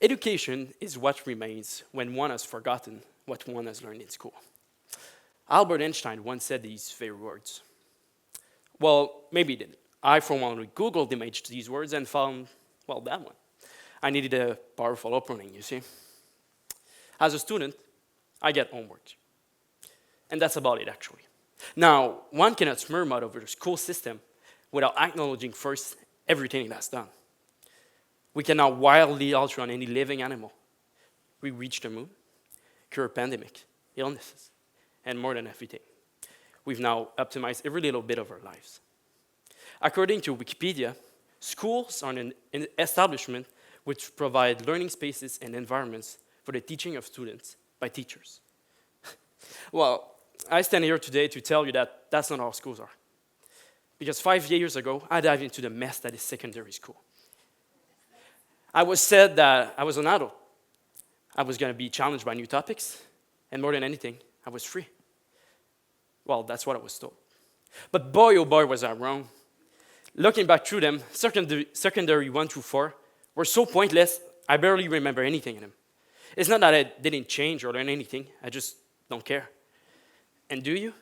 Education is what remains when one has forgotten what one has learned in school. Albert Einstein once said these very words. Well, maybe he didn't. I, for one, Googled image these words and found, well, that one. I needed a powerful opening, you see. As a student, I get homework. And that's about it, actually. Now, one cannot murmur over the school system without acknowledging first everything that's done. We cannot wildly outrun any living animal. We reach the moon, cure a pandemic, illnesses, and more than everything. We've now optimized every little bit of our lives. According to Wikipedia, schools are an establishment which provide learning spaces and environments for the teaching of students by teachers. Well, I stand here today to tell you that that's not how schools are. Because 5 years ago, I dived into the mess that is secondary school. I was said that I was an adult. I was going to be challenged by new topics, and more than anything, I was free. Well, that's what I was told. But boy, oh boy, was I wrong. Looking back through them, secondary 1 through 4 were so pointless, I barely remember anything in them. It's not that I didn't change or learn anything, I just don't care. And do you?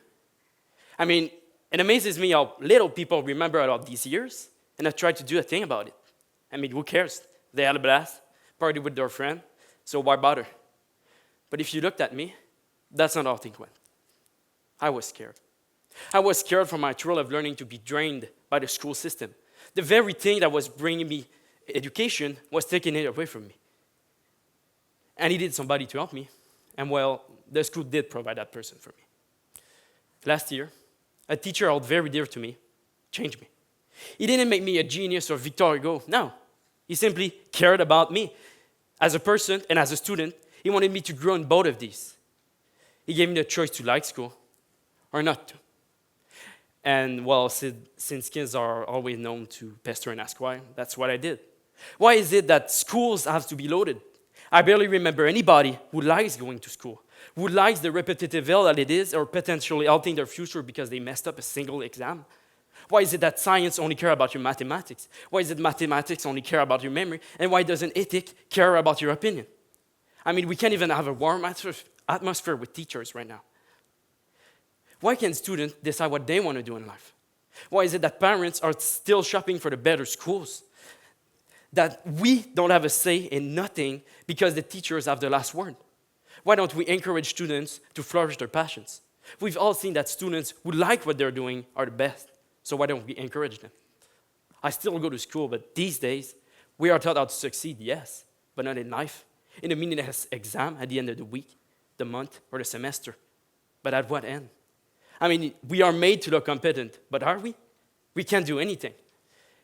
I mean, it amazes me how little people remember about these years, and I try to do a thing about it. I mean, who cares? They had a blast, party with their friend, so why bother? But if you looked at me, that's not how things went. I was scared. I was scared for my thrill of learning to be drained by the school system. The very thing that was bringing me education was taking it away from me. I needed somebody to help me, and well, the school did provide that person for me. Last year, a teacher held very dear to me changed me. He didn't make me a genius or Victor Hugo, no. He simply cared about me. As a person and as a student, he wanted me to grow in both of these. He gave me the choice to like school or not to. And well, since kids are always known to pester and ask why, that's what I did. Why is it that schools have to be loaded? I barely remember anybody who likes going to school, who likes the repetitive hell that it is, or potentially halting their future because they messed up a single exam. Why is it that science only care about your mathematics? Why is it mathematics only care about your memory? And why doesn't ethics care about your opinion? I mean, we can't even have a warm atmosphere with teachers right now. Why can't students decide what they want to do in life? Why is it that parents are still shopping for the better schools? That we don't have a say in nothing because the teachers have the last word? Why don't we encourage students to flourish their passions? We've all seen that students who like what they're doing are the best. So why don't we encourage them? I still go to school, but these days, we are taught how to succeed, yes, but not in life. In a meaningless exam at the end of the week, the month, or the semester. But at what end? I mean, we are made to look competent, but are we? We can't do anything.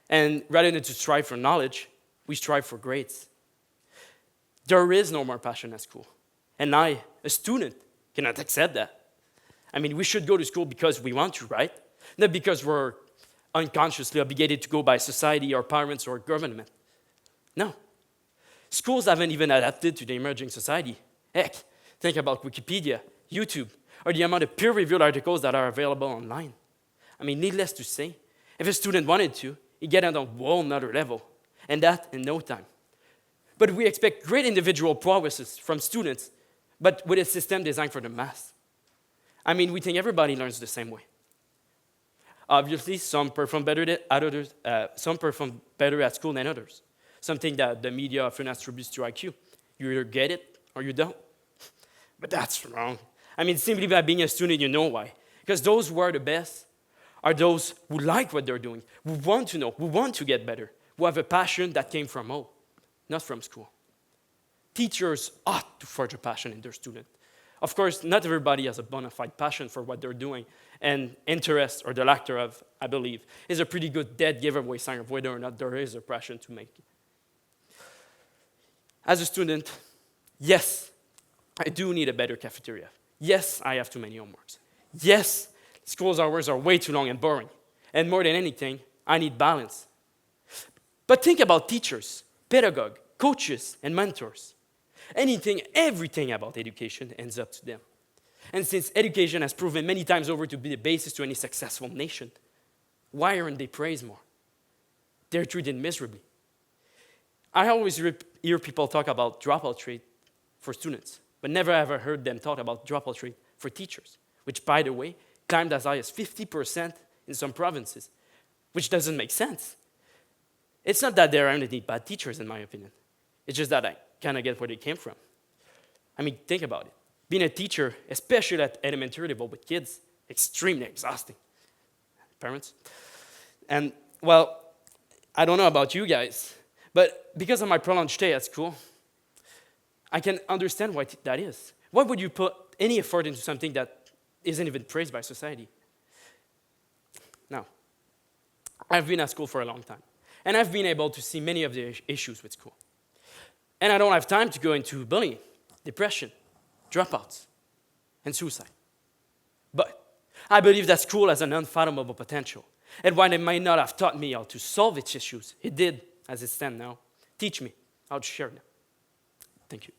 And rather than to strive for knowledge, we strive for grades. There is no more passion at school. And I, a student, cannot accept that. I mean, we should go to school because we want to, right? Not because we're unconsciously obligated to go by society or parents or government. No. Schools haven't even adapted to the emerging society. Heck, think about Wikipedia, YouTube, or the amount of peer-reviewed articles that are available online. I mean, needless to say, if a student wanted to, he'd get on a whole nother level, and that in no time. But we expect great individual prowesses from students, but with a system designed for the mass. I mean, we think everybody learns the same way. Obviously, some perform better at others. Some perform better at school than others. Something that the media often attributes to IQ. You either get it or you don't. But that's wrong. I mean, simply by being a student, you know why. Because those who are the best are those who like what they're doing, who want to know, who want to get better, who have a passion that came from home, not from school. Teachers ought to forge a passion in their students. Of course, not everybody has a bona fide passion for what they're doing, and interest, or the lack thereof, I believe, is a pretty good dead giveaway sign of whether or not there is a passion to make. As a student, yes, I do need a better cafeteria. Yes, I have too many homeworks. Yes, school's hours are way too long and boring. And more than anything, I need balance. But think about teachers, pedagogues, coaches, and mentors. Everything about education ends up to them. And since education has proven many times over to be the basis to any successful nation, why aren't they praised more? They're treated miserably. I always hear people talk about dropout rate for students, but never ever heard them talk about dropout rate for teachers, which, by the way, climbed as high as 50% in some provinces, which doesn't make sense. It's not that there aren't any bad teachers, in my opinion. It's just that I kind of get where they came from. I mean, think about it. Being a teacher, especially at elementary level with kids, extremely exhausting. Parents? And, well, I don't know about you guys, but because of my prolonged stay at school, I can understand why that is. Why would you put any effort into something that isn't even praised by society? Now, I've been at school for a long time, and I've been able to see many of the issues with school. And I don't have time to go into bullying, depression, dropouts, and suicide. But I believe that school has an unfathomable potential. And while it might not have taught me how to solve its issues, it did, as it stands now, teach me how to share them. Thank you.